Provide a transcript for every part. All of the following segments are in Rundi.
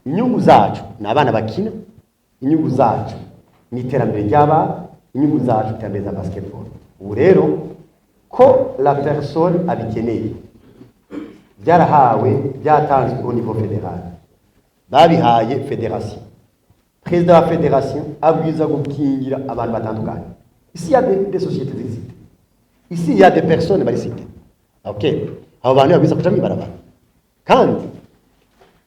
inyungu zacu ni abana bakina, inyungu zacu ni iterambere ry'abana, inyungu zacu iterambere za basketball. Ubu rero ko la personne abikeneye byarahawe byatanzwe au niveau fédéral, babihaye fédération. Président de la fédération abwiza gukingira abantu batandukanye. Ici il y a des sociétés z'icité, ici il y a des personnes bari cité. Ok, abo bantu babwiza kuja mwibarabara kandi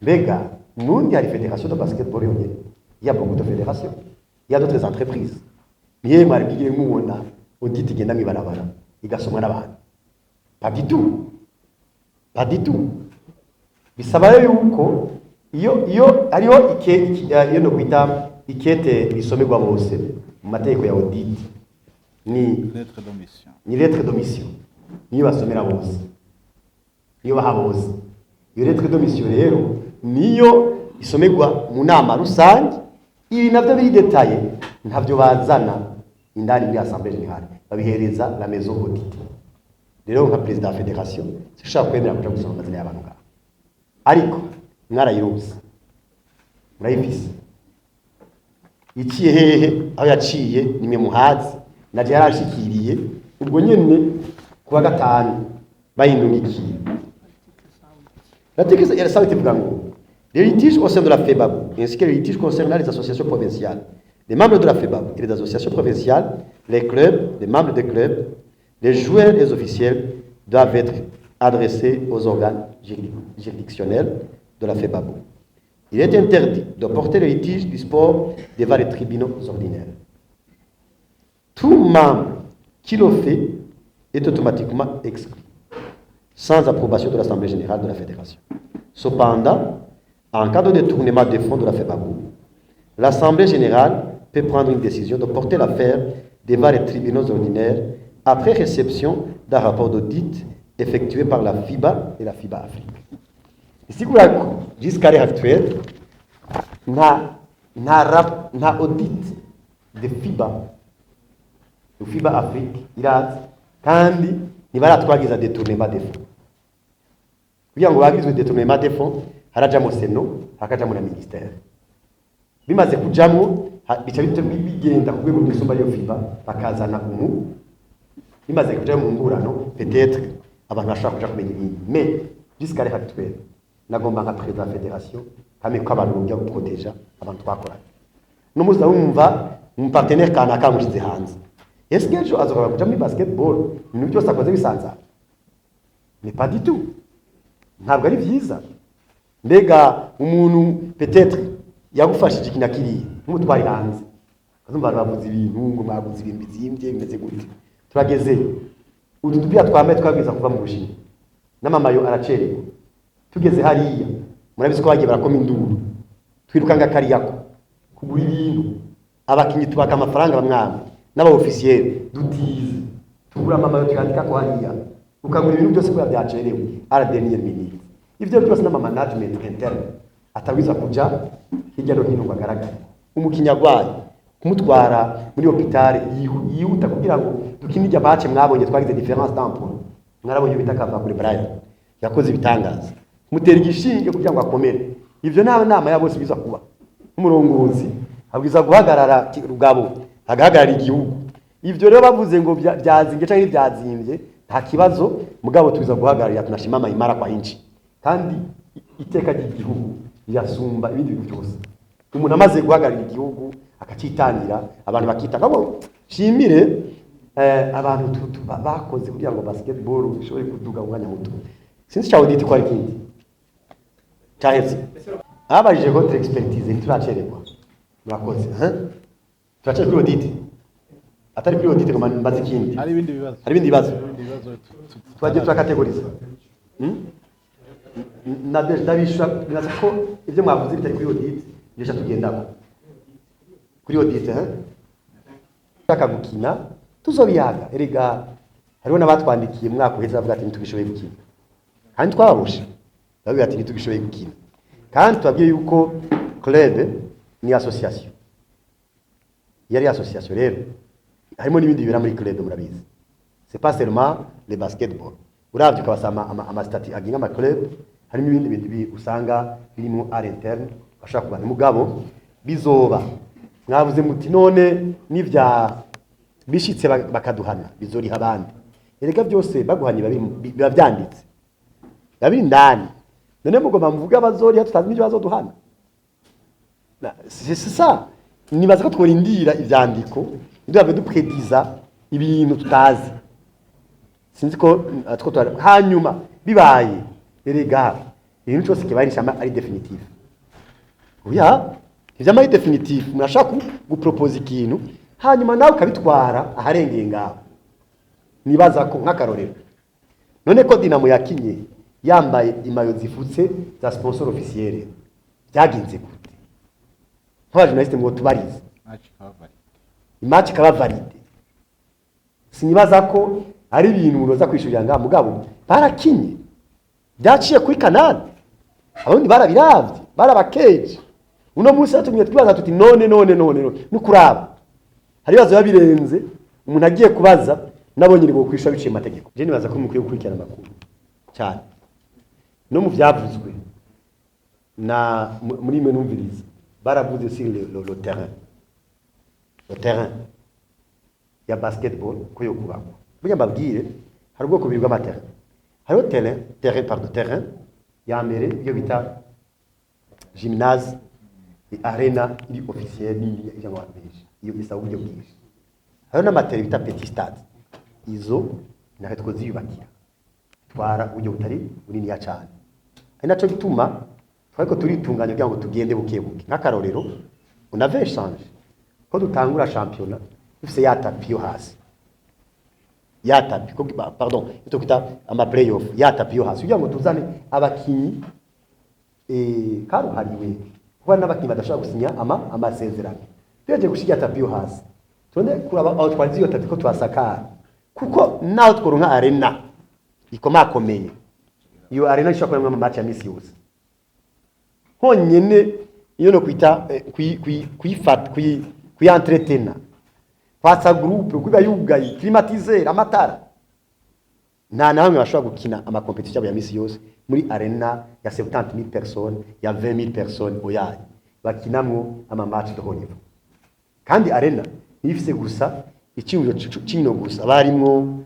mbega nundi hari fédération de basketball yonyene. Il y a beaucoup de fédérations, il y a d'autres entreprises. Niye mwari bigire mubona audit igenda mwibarabara igasomwa n'abantu. Pas du tout, pas du tout. Bisaba rero yuko iyo ariho iyo no kwita ikete bisomerwa bose mu mategeko ya audit ni lettre de mission niyo basomera bose, niyo baha bose. Iyo lettre de mission rero niyo isomerwa mu nama rusange, ibi navyo biri detaye ntavyo bazana indani muri assemblée générale, babihereza la maison audit. Rero nka president de la fédération sishaka kwemera kuja gusoma amazina y'abantu ngaho, ariko mwarayirose murayifise iciye hehe aho yaciye nimwe muhazi naje yarashikiriye ubwo nyene kuwa gatanu bayindungikiye. L'article il ça ivuga ngo les litiges au sein de la FEBAB ainsi que les litiges concernant les associations provinciales, les membres de la FEBAB et les associations provinciales, les clubs, les membres des clubs, les joueurs et les officiels doivent être adressés aux organes juridictionnels de la FEBAB. Il est interdit de porter le litige du sport devant les tribunaux ordinaires. Tout membre qui le fait est automatiquement exclu, sans approbation de l'Assemblée générale de la Fédération. Cependant, en cas de détournement des fonds de la FEBAB, l'Assemblée générale peut prendre une décision de porter l'affaire devant les tribunaux ordinaires après réception d'un rapport d'audit effectué par la FIBA et la FIBA Afrique. Ici, jusqu'à l'heure actuelle, n'a audit de FIBA Afrique, il a kandi nibaratwagiza détournement des fonds. Kugira ngo bagizwe détournement des fonds, harajamo seno, hakajamo na ministère. Bimaze kujamo bica bigenda ku rwego rw'isumba yo FIBA bakazana bimaze kujamo mu ngurano peut-être abantu bashaka kuja kumenya ibindi. Mais jusqu'à l'heure actuelle, nagomba nka président de la fédération kame ko abantu bujya guproteja abantu twakoranye n'umuza wumva mu partenaire kana kamushize hanze. Est-ce que je azokaba kuja muri basketball ibintu byose akoze bisanza? Mais pas du tout. Ntabwo ari vyiza. Mbega umuntu peut-être yagufashije kinakiriye umutwari hanze azumva bavuze ibintu ngo bavuze ibintu bizimvye bimeze gute. Turageze udupia twambaye twabwiza kuva mu Bushinwa n'amamayo aracererwa. Tugeze hariya murabizi ko bagiye barakoma induru twirukanga kariyako kugura ibintu abakinyi tubaka amafaranga bamwami n'aba officiel dutize tugura amamayo tukandika ko hariya ukagura ibintu byose ko byacerewe à la dernière minute. Ivyo byose n'ama management interne atabiza kuja hirya no hino bagaragara. Umukinya gwaye kumutwara muri hôpital yihuta kugira ngo dukinije bace mwabonye twagize différence d'emploi. Mwarabonye bitakava kuri Brian yakoze ibitangaza mutera igishinge kugira ngo akomere. Ivyo nama ya bose biza kuba umurongozi abwiza guhagarara rugabo agahagarara igihugu. Ivyo rero bavuze ngo byazinge cyangwa byazimbye nta kibazo mugabo tubiza guhagarara tunashimama imara kwa inchi kandi iteka ry'igihugu yasumba ibindi bintu byose. Umuntu amaze guhagarara igihugu akacitangira abantu bakita ngabo shimire abantu bakoze kugira ngo basketball ishobore kuduga umwanya muto. Sinzi cyawo diti kwa kindi cyahetse abajije votre expertise ntituracererwa murakoze turacere kuri audit atari kuri audit ngo mbaze kindi hari ibindi bibazo twagiye turakategoriza ndabisha binaza ko ibyo mwavuze bitari kuri audit byesha tugendako kuri audit shaka gukina tuzobiyaga erega hariho nabatwandikiye mwaka uheze bavuga ati ntitubishoboye gukina kandi twabushe bavuga ati ntitubishoboye gukina kandi twabwiye yuko club ni association yari association rero harimo n'ibindi bibera muri club murabizi. C'est pas seulement le basketball uravye ukabasama ama stati aginga ama club harimo ibindi bintu usanga birimo à l'interne bashaka kubana mugabo bizoba mwavuze muti none n'ivya bishitse bakaduhana bizoriha abandi erega byose baguhanye biba byanditse babiri ndani none mugomba muvuga bazoriha tutazi n'ibyo bazoduhana c'est ça nibaza ko tworindira ivyandiko ndabwe duprediza ibintu tutazi sinzi ko hanyuma bibaye erega ibintu cyose kibaye nishama ari definitive oya ivyama ari definitive murashaka gupropose ikintu hanyuma nawe ukabitwara aharengeye ngaho nibaza ko nk'akarorero none ko Dinamo yakinye yambaye imayo zifutse za sponsor officiel byagenze gute nk'abajournaliste ngo tubarize match kaba valide sinibaza ko ari ibintu unoza kwishurira ngaha mugabo barakinye byaciye kuri kanani abundi barabiravye barabakeje uno munsi atumye twibaza tuti none nukuraba hari bazo babirenze umuntu agiye kubaza nabonye ngo kwishura biciye amategeko je nibaza ko mukwiye gukurikirana amakuru cyane no mu vyavuzwe na muri mwe numviriza baravuze sur le terrain ya basketball ko yo kubakwa burya mbabwire hari ubwoko bubiri bw'amaterrain hariho terrain ya mbere iyo bita gymnase arena iri officiel ni ijambo benshi iyo bisa uburyo bwinshi hariho n'amaterrain bita petit stade izo naho twoziyubakira twara uburyo butari bunini ya cyane ari naco gituma twariko turitunganya kugira ngo tugende bukebuke nk'akarorero on avait échangé ko dutangura championnat dufise ya tapi yo hasi ya tapi ko pardon ito kita ama playoff ya tapi yo hasi kugira ngo tuzane abakinyi karuhariwe kuba n'abakinyi badashobora gusinya amasezerano tuje gushiga tapi yo hasi tone kuraba aho twaziyo tapi ko twasakara kuko naho tworonka arena ikomakomeye iyo arena ishobora kuba mu match ya misi yose honyene iyo no kwita entretenir kwasa groupe kuba yugaye climatiser amatara nta na hamwe bashobora gukina ama competition ya misi yose muri arena ya 70,000 personnes ya 20,000 personnes oyaye bakinamwo ama match de haut niveau kandi arena nifise gusa icyumviro cino gusa barimwo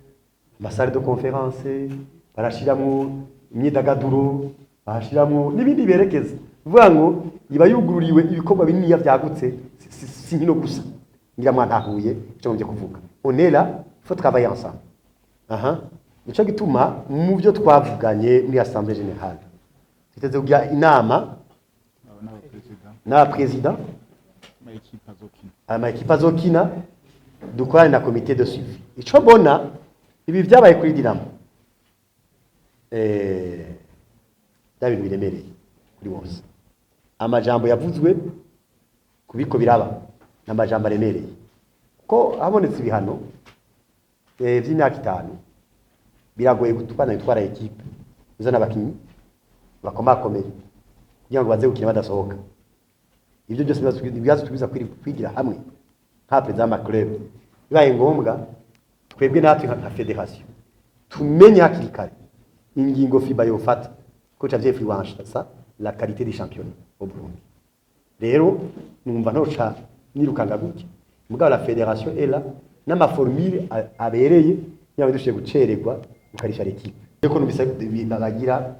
amasare de conférence barashiramwo imyidagaduro barashiramwo n'ibindi berekeza vuga ngo iba yugururiwe ibikorwa binini byagutse si nkino gusa ngira mwantahuye cyo ngiye kuvuga onela faut travailler ensemble nico gituma mu byo twavuganye muri assemblée générale tuteze kugira inama na président ama equipe azokina dukorana na comité de suivi ico bona ibi byabaye kuri Dinamo David biremereye kuri bose amajambo yavuzwe kubiko biraba n'amajambo aremereye ko habonetse ibihano vy'imyaka 5 biragoye gutwara itwara equipe uzana abakinyi bakomakomeye kugira ngo baze gukina badasohoka ibyo byose bibazo tubiza kwigira hamwe nka president ma club bibaye ngombwa twebwe natwe nka federation tumenye hakiri kare ingingo FIBA yofata ko cavye friwanche ça la qualité des championnats au Burundi rero numva ntoca nirukanga gutya mugabo la fédération est là n'ama formule abereye yawe dushiye gucererwa ukarisha l'équipe eko numvise bagira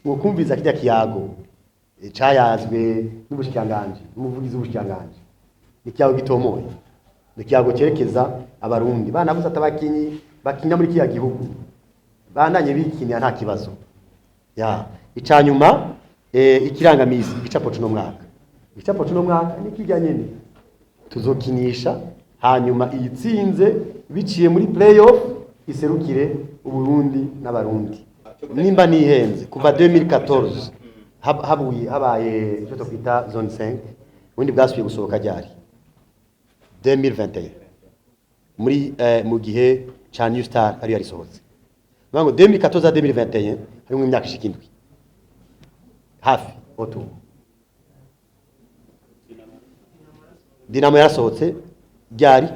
mukumviza kijya kiyago cayazwe n'ubushikanganje umuvugizi w'ubushikanganje ikiyago gitomoye ikiyago cerekeza abarundi banavuze atabakinyi bakinya muri kiya gihugu bandanye bikinira nta kibazo ya icanyuma ikirangamizi igicapo cuno mwaka nikijya nyene tuzokinisha hanyuma iyitsinze biciye muri playoff iserukire uburundi n'abarundi nimba nihenze kuva 2014 habaye cyo twita zone 5 ubundi bwasubiye gusohoka ryari 2021 muri mu gihe cha New Star ari yarisohotse bango 2014 à 2021 harimo imyaka ishikindwi hafi oto Dinamo yarasohotse ryari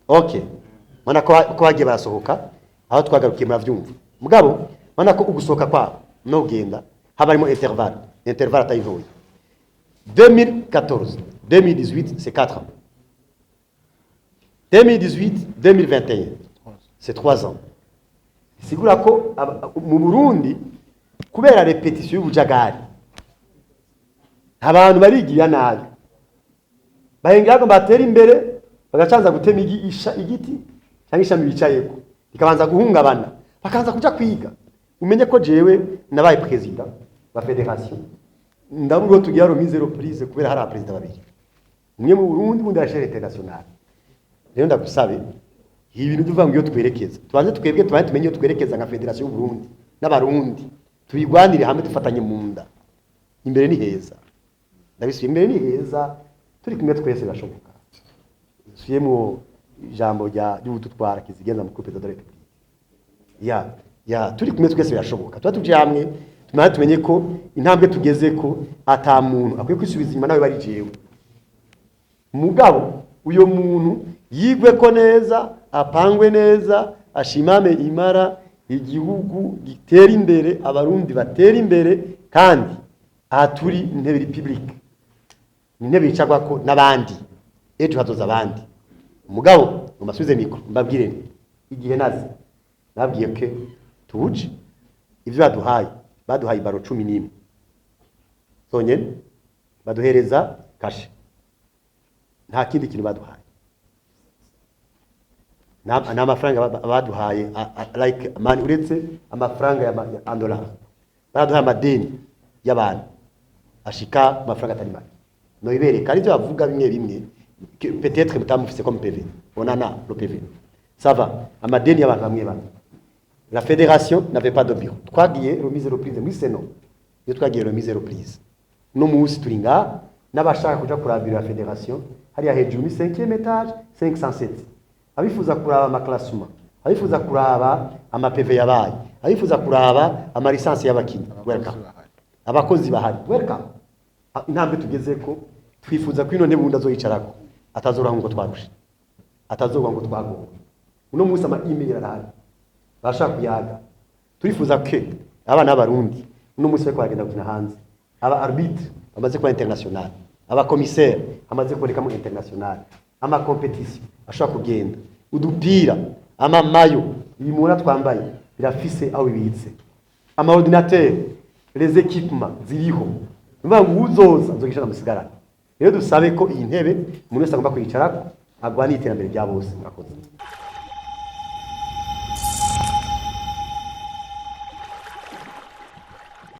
okay mana ko hagiye barasohoka aho twagarukiye muravyumva mugabo mana ko ugusohoka kwa no genda habarimo intervalle atayivuye 2014 2018 c'est 4 ans 2018 2021 c'est 3 ans sigura ko mu Burundi kubera repetition y'ubujagari abantu barigira nabi bahengira ko batera imbere bagacanza gutema igiti cyangwa ishami bicayeko ikabanza guhungabana bakaanza kuja kwiga umenye ko jewe nabaye president wa federation ndabwo tugira remise reprise kubera hari president babiri umwe mu Burundi undi ashire international rero ndagusabe ibintu tuvuga ngo iyo twerekeza tubanze twebwe tumenye iyo twerekeza nka federation y'u Burundi n'abarundi tubigwanire hamwe dufatanye mu nda imbere ni heza ndabisuye imbere ni heza turi kumwe twese bashoboka suyemo ijambo ry'ubututwara kizigenza mu coupe de la République ya turi kumwe twese birashoboka tuba tuje hamwe tumenye ko intambwe tugeze ko ata muntu akwiye kwisubiza inyuma nawe bari jewe mugabo uyo muntu yigwe ko neza apangwe neza ashimame imara igihugu gitera imbere abarundi batera imbere kandi aha turi intebe republique intebe icagwa ko nabandi ejo hazoza abandi mugabo ngo masubize mikro mbabwire igihe nazi nabwiye ke tuje ivyo baduhaye baro 11 sonyene baduhereza kashe nta kindi kintu baduhaye na amafaranga baduhaye like man uretse amafaranga ya $1 baduhaye amadeni y'abantu ashika amafaranga atari make no ibereka ari byo bavuga bimwe peut-être mutamufise comme PV on en a le PV ça va amadeni y'abantu bamwe la fédération n'avait pas de bureau twagiye remise reprise muri seno yo twagiye remise reprise no musi turinga n'abashaka kuja kurabira la fédération hari ya hejuru mi 5e étage 507 abifuza kuraba amaklassement abifuza kuraba ama PV yabaye abifuza kuraba ama licence y'abakinyi welcome abakozi bahari welcome intambwe tugeze ko twifuza ko ino ntebe bundi azoyicarako atazora ngo twarushe atazorwa ngo twagowe uno musi ama email arahari bashaka kuyaga turifuza ke abana b'abarundi uno musi bako bagenda gukina hanze aba arbitre bamaze kuba international aba commissaire amaze kureka mu international ama competition ashaka kugenda udupira ama mayo ibimura twambaye birafise aho bibitse ama ordinateur les équipements ziriho mva nguzoza nzogishana musigara rero dusabe ko iyi ntebe umuntu wese agomba kwicarako agwa n'iterambere rya bose murakoze